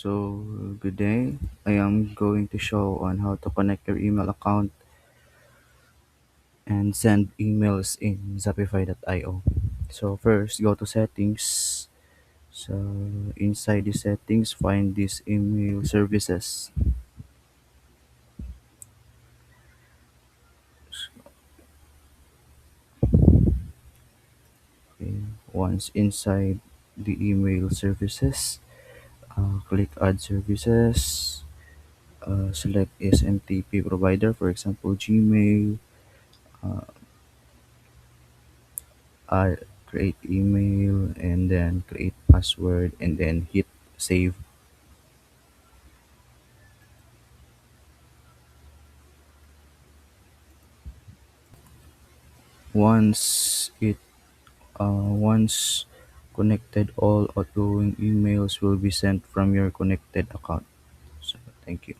So, good day. I am going to show on how to connect your email account and send emails in Zapify.io. So, first go to settings. So, inside the settings, find this email services. Okay. Once inside the email services, click add services. Select SMTP provider, for example, Gmail. Uh, Create email and then create password and then hit save. Once connected, all outgoing emails will be sent from your connected account. So thank you.